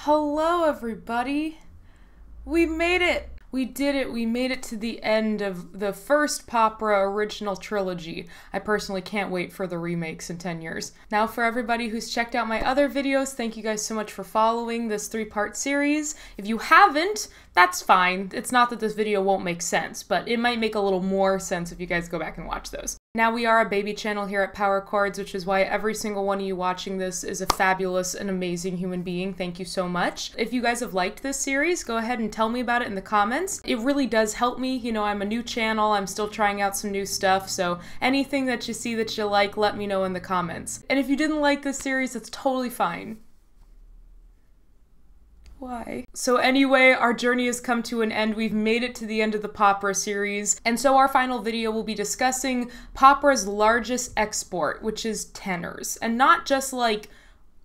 Hello everybody! We made it! We did it! We made it to the end of the first Popera original trilogy. I personally can't wait for the remakes in 10 years. Now for everybody who's checked out my other videos, thank you guys so much for following this 3-part series. If you haven't, that's fine. It's not that this video won't make sense, but it might make a little more sense if you guys go back and watch those. Now we are a baby channel here at Power Chords, which is why every single one of you watching this is a fabulous and amazing human being. Thank you so much. If you guys have liked this series, go ahead and tell me about it in the comments. It really does help me. You know, I'm a new channel, I'm still trying out some new stuff, so anything that you see that you like, let me know in the comments. And if you didn't like this series, that's totally fine. Why? So anyway, our journey has come to an end. We've made it to the end of the Popera series, and so our final video will be discussing Popera's largest export, which is tenors. And not just like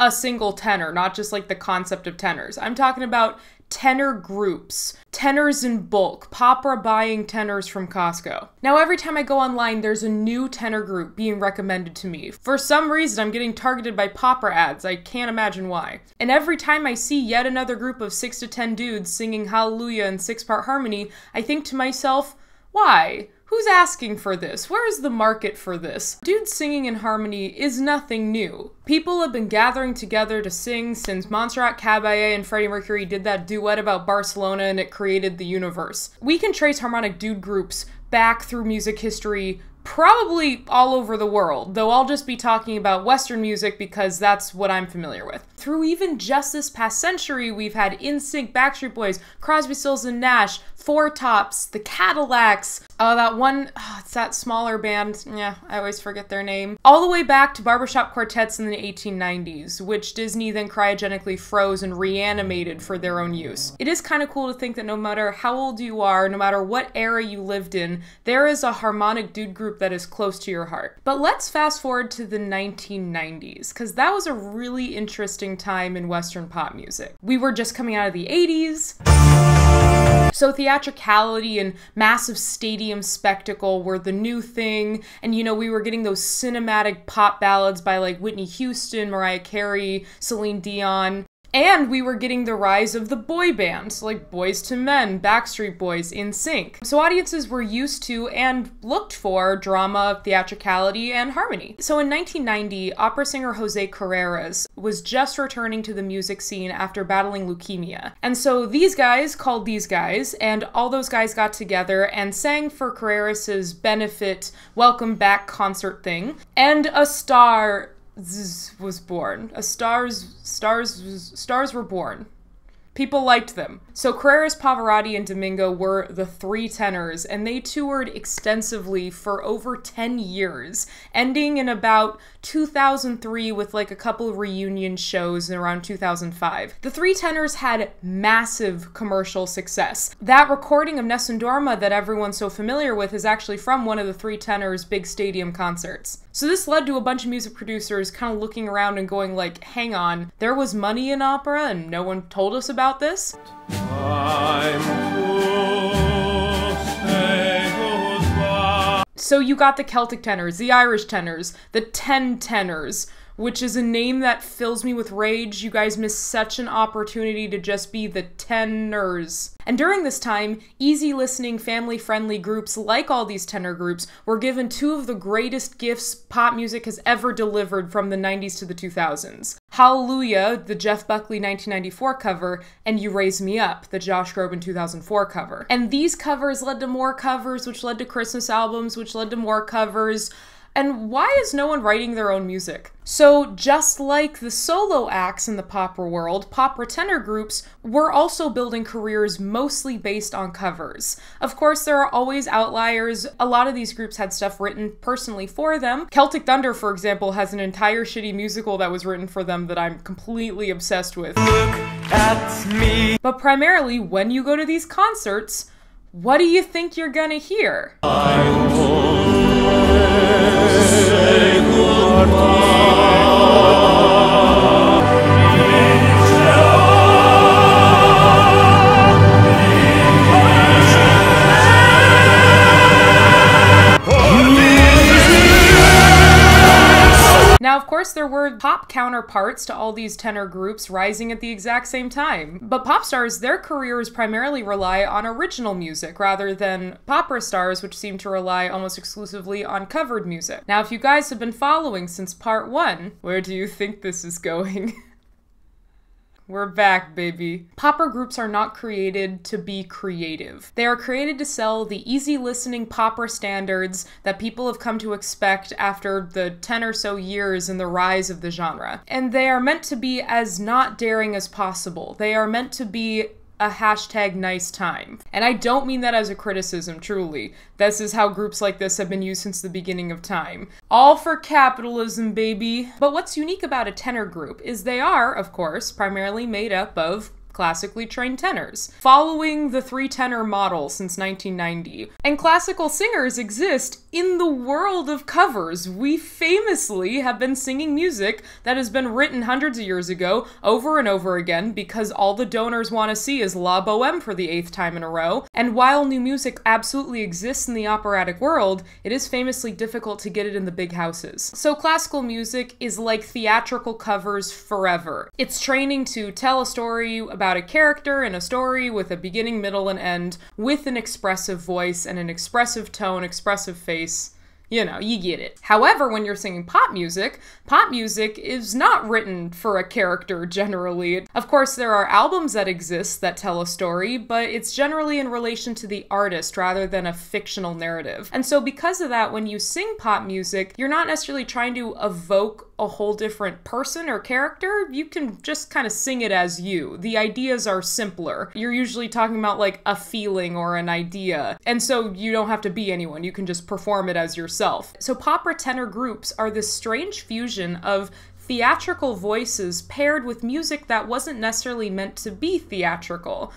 a single tenor, not just like the concept of tenors. I'm talking about tenor groups, tenors in bulk, Popera buying tenors from Costco. Now every time I go online, there's a new tenor group being recommended to me. For some reason, I'm getting targeted by Popera ads. I can't imagine why. And every time I see yet another group of 6 to 10 dudes singing Hallelujah in 6-part harmony, I think to myself, why? Who's asking for this? Where is the market for this? Dudes singing in harmony is nothing new. People have been gathering together to sing since Montserrat Caballé and Freddie Mercury did that duet about Barcelona and it created the universe. We can trace harmonic dude groups back through music history probably all over the world, though I'll just be talking about Western music because that's what I'm familiar with. Through even just this past century, we've had NSYNC, Backstreet Boys, Crosby, Stills and Nash, Four Tops, the Cadillacs, it's that smaller band, yeah, I always forget their name, all the way back to barbershop quartets in the 1890s, which Disney then cryogenically froze and reanimated for their own use. It is kind of cool to think that no matter how old you are, no matter what era you lived in, there is a harmonic dude group that is close to your heart. But let's fast forward to the 1990s, because that was a really interesting time in Western pop music. We were just coming out of the 80s. So theatricality and massive stadium spectacle were the new thing, and you know, we were getting those cinematic pop ballads by like Whitney Houston, Mariah Carey, Celine Dion. And we were getting the rise of the boy bands, like Boyz II Men, Backstreet Boys, NSYNC. So audiences were used to and looked for drama, theatricality, and harmony. So in 1990, opera singer Jose Carreras was just returning to the music scene after battling leukemia. And so these guys called these guys, and all those guys got together and sang for Carreras's benefit welcome back concert thing. And a star was born. Stars were born. People liked them. So Carreras, Pavarotti, and Domingo were the 3 tenors, and they toured extensively for over 10 years, ending in about 2003 with like a couple of reunion shows in around 2005. The 3 tenors had massive commercial success. That recording of Nessun Dorma that everyone's so familiar with is actually from one of the 3 tenors' big stadium concerts. So this led to a bunch of music producers kind of looking around and going like, hang on, there was money in opera and no one told us about this? So you got the Celtic tenors, the Irish tenors, the 10 tenors, which is a name that fills me with rage. You guys missed such an opportunity to just be the tenors. And during this time, easy listening, family-friendly groups like all these tenor groups were given 2 of the greatest gifts pop music has ever delivered from the 90s to the 2000s. Hallelujah, the Jeff Buckley 1994 cover, and You Raise Me Up, the Josh Groban 2004 cover. And these covers led to more covers, which led to Christmas albums, which led to more covers. And why is no one writing their own music? So just like the solo acts in the Popera world, Popera tenor groups were also building careers mostly based on covers. Of course, there are always outliers. A lot of these groups had stuff written personally for them. Celtic Thunder, for example, has an entire shitty musical that was written for them that I'm completely obsessed with. Look at me. But primarily, when you go to these concerts, what do you think you're gonna hear? Say goodbye. Now, of course, there were pop counterparts to all these tenor groups rising at the exact same time. But pop stars, their careers primarily rely on original music rather than opera stars, which seem to rely almost exclusively on covered music. Now, if you guys have been following since part 1, where do you think this is going? We're back, baby. Popper groups are not created to be creative. They are created to sell the easy-listening popper standards that people have come to expect after the 10 or so years in the rise of the genre. And they are meant to be as not daring as possible. They are meant to be a hashtag nice time. And I don't mean that as a criticism, truly. This is how groups like this have been used since the beginning of time. All for capitalism, baby. But what's unique about a tenor group is they are, of course, primarily made up of classically trained tenors, following the 3-tenor model since 1990. And classical singers exist in the world of covers. We famously have been singing music that has been written hundreds of years ago over and over again because all the donors want to see is La Boheme for the 8th time in a row. And while new music absolutely exists in the operatic world, it is famously difficult to get it in the big houses. So classical music is like theatrical covers forever. It's training to tell a story about a character and a story with a beginning, middle, and end, with an expressive voice and an expressive tone, expressive face. You know, you get it. However, when you're singing pop music is not written for a character generally. Of course, there are albums that exist that tell a story, but it's generally in relation to the artist rather than a fictional narrative. And so because of that, when you sing pop music, you're not necessarily trying to evoke a whole different person or character. You can just kind of sing it as you. The ideas are simpler. You're usually talking about like a feeling or an idea. And so you don't have to be anyone. You can just perform it as yourself. So opera tenor groups are this strange fusion of theatrical voices paired with music that wasn't necessarily meant to be theatrical.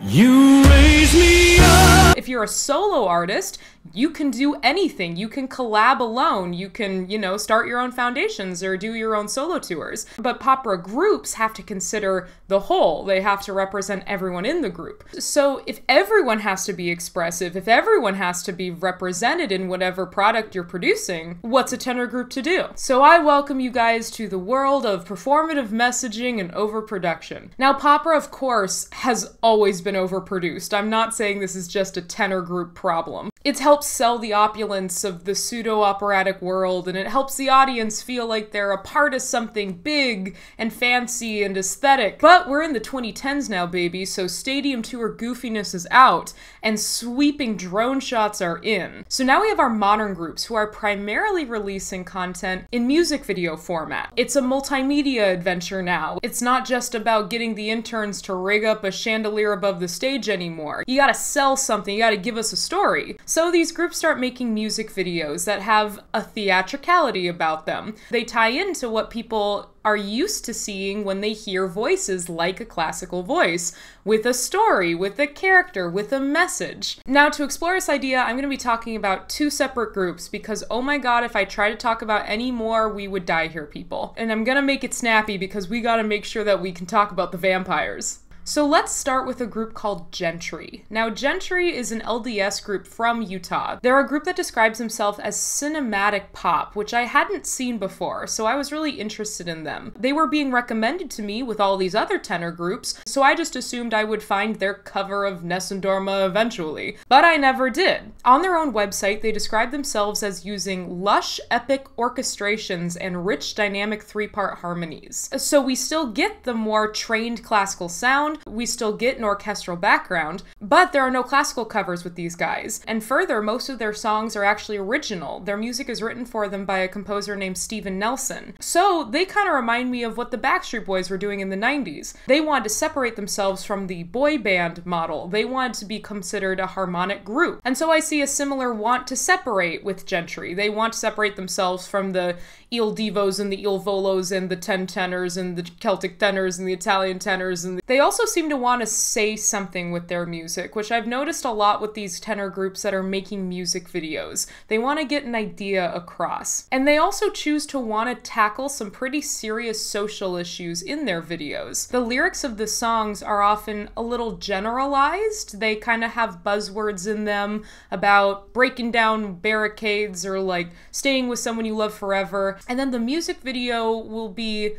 You raise me up! If you're a solo artist, you can do anything. You can collab alone. You can, you know, start your own foundations or do your own solo tours. But opera groups have to consider the whole. They have to represent everyone in the group. So if everyone has to be expressive, if everyone has to be represented in whatever product you're producing, what's a tenor group to do? So I welcome you guys to the world of performative messaging and overproduction. Now, opera, of course, has always been overproduced. I'm not saying this is just a tenor group problem. It helps sell the opulence of the pseudo-operatic world, and it helps the audience feel like they're a part of something big and fancy and aesthetic. But we're in the 2010s now, baby, so stadium tour goofiness is out, and sweeping drone shots are in. So now we have our modern groups who are primarily releasing content in music video format. It's a multimedia adventure now. It's not just about getting the interns to rig up a chandelier above the stage anymore. You gotta sell something, you gotta give us a story. So these groups start making music videos that have a theatricality about them. They tie into what people are used to seeing when they hear voices like a classical voice, with a story, with a character, with a message. Now, to explore this idea, I'm going to be talking about 2 separate groups because, oh my god, if I try to talk about any more, we would die here, people. And I'm going to make it snappy because we got to make sure that we can talk about the vampires. So let's start with a group called GENTRI. Now, GENTRI is an LDS group from Utah. They're a group that describes themselves as cinematic pop, which I hadn't seen before, so I was really interested in them. They were being recommended to me with all these other tenor groups, so I just assumed I would find their cover of Nessun Dorma eventually. But I never did. On their own website, they describe themselves as using lush, epic orchestrations and rich, dynamic 3-part harmonies. So we still get the more trained classical sound, we still get an orchestral background, but there are no classical covers with these guys. And further, most of their songs are actually original. Their music is written for them by a composer named Steven Nelson. So they kind of remind me of what the Backstreet Boys were doing in the 90s. They wanted to separate themselves from the boy band model. They wanted to be considered a harmonic group. And so I see a similar want to separate with GENTRI. They want to separate themselves from the Il Divos and the Il Volos and the 10 tenors and the Celtic tenors and the Italian tenors. And they also seem to want to say something with their music. music, which I've noticed a lot with these tenor groups that are making music videos. They want to get an idea across. And they also choose to want to tackle some pretty serious social issues in their videos. The lyrics of the songs are often a little generalized. They kind of have buzzwords in them about breaking down barricades or like staying with someone you love forever. And then the music video will be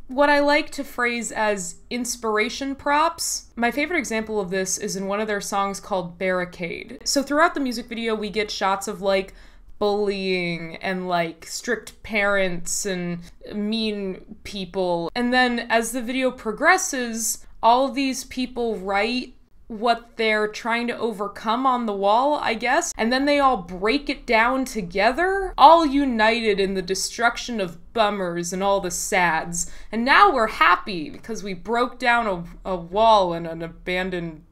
what I like to phrase as inspiration props. My favorite example of this is in one of their songs called Barricade. So throughout the music video, we get shots of like bullying and like strict parents and mean people. And then as the video progresses, all these people write what they're trying to overcome on the wall, I guess, and then they all break it down together, all united in the destruction of bummers and all the sads. And now we're happy because we broke down a wall in an abandoned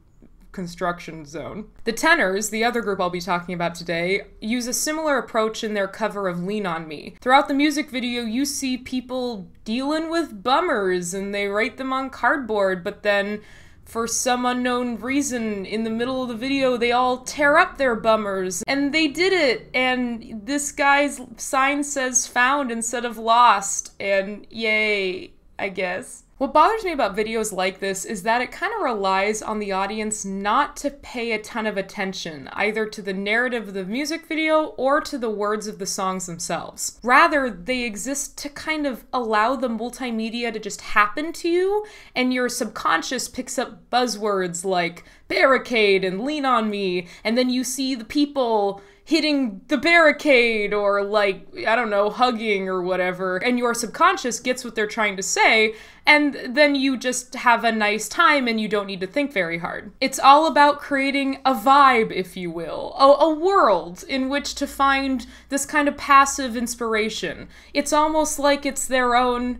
construction zone. The Tenors, the other group I'll be talking about today, use a similar approach in their cover of Lean on Me. Throughout the music video, you see people dealing with bummers and they write them on cardboard, but then for some unknown reason, in the middle of the video, they all tear up their bummers. And they did it, and this guy's sign says found instead of lost, and yay, I guess. What bothers me about videos like this is that it kind of relies on the audience not to pay a ton of attention, either to the narrative of the music video or to the words of the songs themselves. Rather, they exist to kind of allow the multimedia to just happen to you, and your subconscious picks up buzzwords like barricade and lean on me, and then you see the people hitting the barricade or like, I don't know, hugging or whatever, and your subconscious gets what they're trying to say, and then you just have a nice time and you don't need to think very hard. It's all about creating a vibe, if you will, a world in which to find this kind of passive inspiration. It's almost like it's their own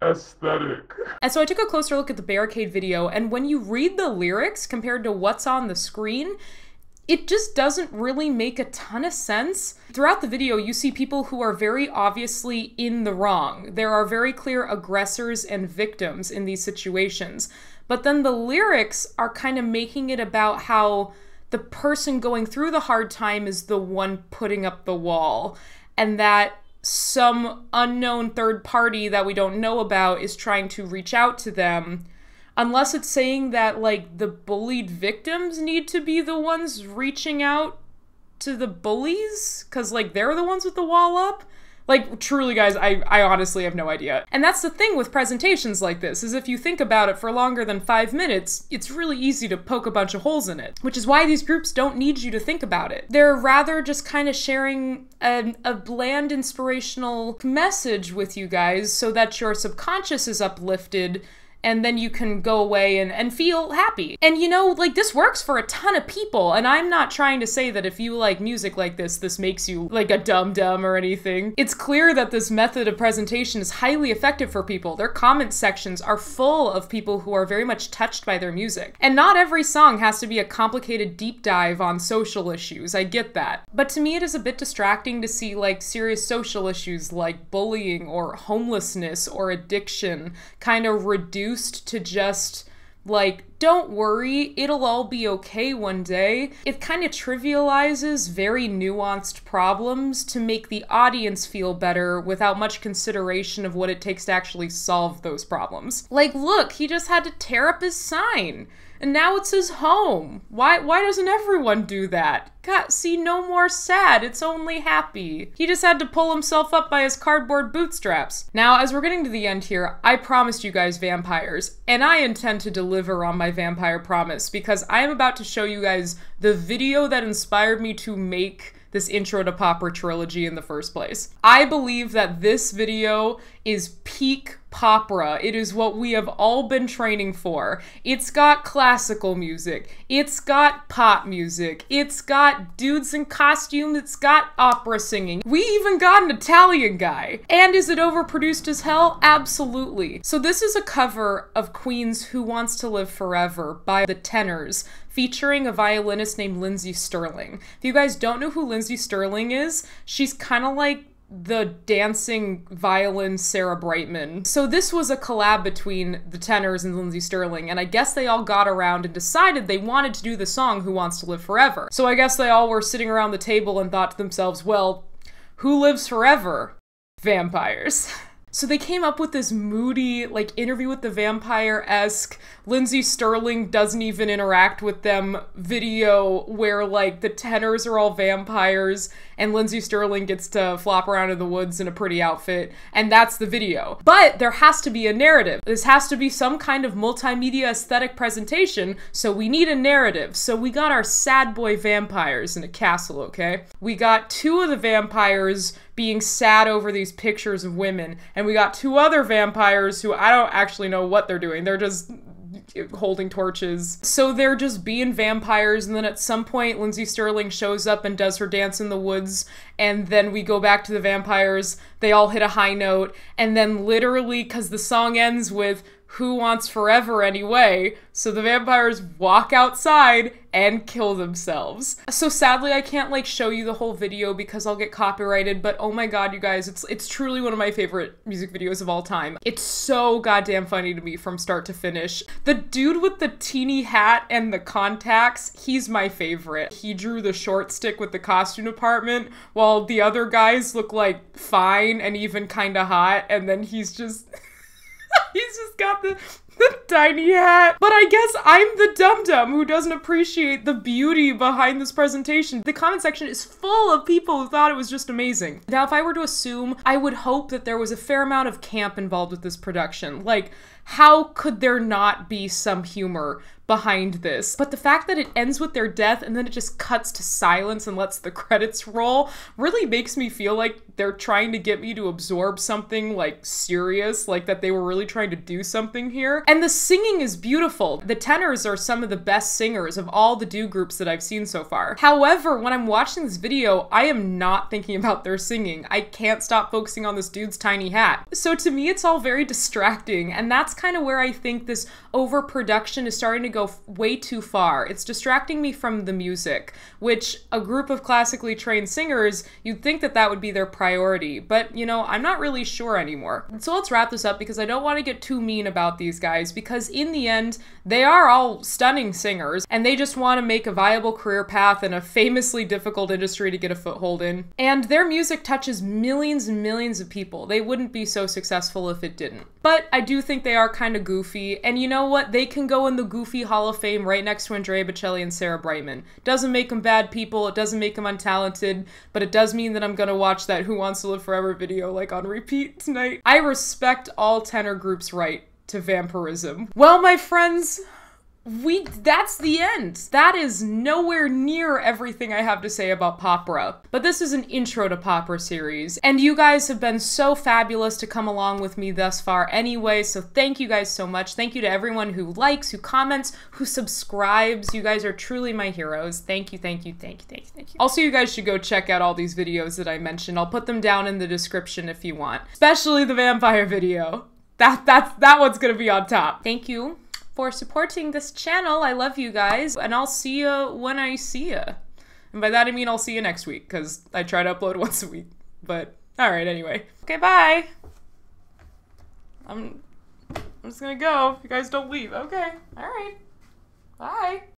aesthetic. And so I took a closer look at the Barricade video, and when you read the lyrics compared to what's on the screen, it just doesn't really make a ton of sense. Throughout the video, you see people who are very obviously in the wrong. There are very clear aggressors and victims in these situations. But then the lyrics are kind of making it about how the person going through the hard time is the one putting up the wall, and that some unknown third party that we don't know about is trying to reach out to them. Unless it's saying that, like, the bullied victims need to be the ones reaching out to the bullies? Because, like, they're the ones with the wall up? Like, truly, guys, I honestly have no idea. And that's the thing with presentations like this, is if you think about it for longer than 5 minutes, it's really easy to poke a bunch of holes in it. Which is why these groups don't need you to think about it. They're rather just kind of sharing a bland, inspirational message with you guys so that your subconscious is uplifted, and then you can go away and feel happy. And you know, like, this works for a ton of people, and I'm not trying to say that if you like music like this makes you like a dum-dum or anything. It's clear that this method of presentation is highly effective for people. Their comment sections are full of people who are very much touched by their music. And not every song has to be a complicated deep dive on social issues, I get that. But to me it is a bit distracting to see like serious social issues like bullying or homelessness or addiction kind of reduced to just like, don't worry, it'll all be okay one day. It kind of trivializes very nuanced problems to make the audience feel better without much consideration of what it takes to actually solve those problems. Like, look, he just had to tear up his sign, and now it's his home. Why doesn't everyone do that? God, see, no more sad, it's only happy. He just had to pull himself up by his cardboard bootstraps. Now, as we're getting to the end here, I promised you guys vampires, and I intend to deliver on my vampire promise, because I am about to show you guys the video that inspired me to make this Intro to Popera trilogy in the first place. I believe that this video is peak Popera. It is what we have all been training for. It's got classical music, it's got pop music, it's got dudes in costume, it's got opera singing. We even got an Italian guy. And is it overproduced as hell? Absolutely. So this is a cover of Queen's Who Wants to Live Forever by the Tenors, featuring a violinist named Lindsey Sterling. If you guys don't know who Lindsey Sterling is, she's kind of like the dancing violin Sarah Brightman. So this was a collab between the Tenors and Lindsey Stirling, and I guess they all got around and decided they wanted to do the song Who Wants to Live Forever. So I guess they all were sitting around the table and thought to themselves, well, who lives forever? Vampires. So they came up with this moody, like, Interview with the Vampire-esque, Lindsey Stirling doesn't even interact with them video where, like, the tenors are all vampires and Lindsey Stirling gets to flop around in the woods in a pretty outfit, and that's the video. But there has to be a narrative. This has to be some kind of multimedia aesthetic presentation, so we need a narrative. So we got our sad boy vampires in a castle, okay? We got two of the vampires being sad over these pictures of women, and we got two other vampires who I don't actually know what they're doing. They're just holding torches. So they're just being vampires, and then at some point Lindsey Stirling shows up and does her dance in the woods, and then we go back to the vampires. They all hit a high note, and then literally, because the song ends with who wants forever anyway, so the vampires walk outside and kill themselves. So sadly, I can't like show you the whole video because I'll get copyrighted, but oh my god, you guys, it's truly one of my favorite music videos of all time. It's so goddamn funny to me from start to finish. The dude with the teeny hat and the contacts, he's my favorite. He drew the short stick with the costume department, while the other guys look like fine and even kinda hot, and then he's just he's just got the tiny hat. But I guess I'm the dum-dum who doesn't appreciate the beauty behind this presentation. The comment section is full of people who thought it was just amazing. Now, if I were to assume, I would hope that there was a fair amount of camp involved with this production. Like, how could there not be some humor behind this? But the fact that it ends with their death and then it just cuts to silence and lets the credits roll really makes me feel like they're trying to get me to absorb something like serious, like that they were really trying to do something here. And the singing is beautiful. The tenors are some of the best singers of all the do groups that I've seen so far. However, when I'm watching this video, I am not thinking about their singing. I can't stop focusing on this dude's tiny hat. So to me, it's all very distracting, and that's kind of where I think this overproduction is starting to go way too far. It's distracting me from the music, which a group of classically trained singers, you'd think that that would be their priority, but you know, I'm not really sure anymore. So let's wrap this up because I don't want to get too mean about these guys, because in the end, they are all stunning singers, and they just want to make a viable career path in a famously difficult industry to get a foothold in. And their music touches millions and millions of people. They wouldn't be so successful if it didn't. But I do think they are kind of goofy, and you know what? They can go in the Goofy Hall of Fame right next to Andrea Bocelli and Sarah Brightman. Doesn't make them bad people, it doesn't make them untalented, but it does mean that I'm gonna watch that Who Wants to Live Forever video like on repeat tonight. I respect all tenor groups' right to vampirism. Well, my friends, that's the end. That is nowhere near everything I have to say about Popera. But this is an intro to Popera series, and you guys have been so fabulous to come along with me thus far anyway, so thank you guys so much. Thank you to everyone who likes, who comments, who subscribes. You guys are truly my heroes. Thank you, thank you, thank you, thank you, thank you. Also, you guys should go check out all these videos that I mentioned. I'll put them down in the description if you want. Especially the vampire video. That one's gonna be on top. Thank you for supporting this channel. I love you guys, and I'll see you when I see you. And by that I mean I'll see you next week, because I try to upload once a week. But alright, anyway. Okay, bye! I'm just gonna go if you guys don't leave. Okay, alright. Bye!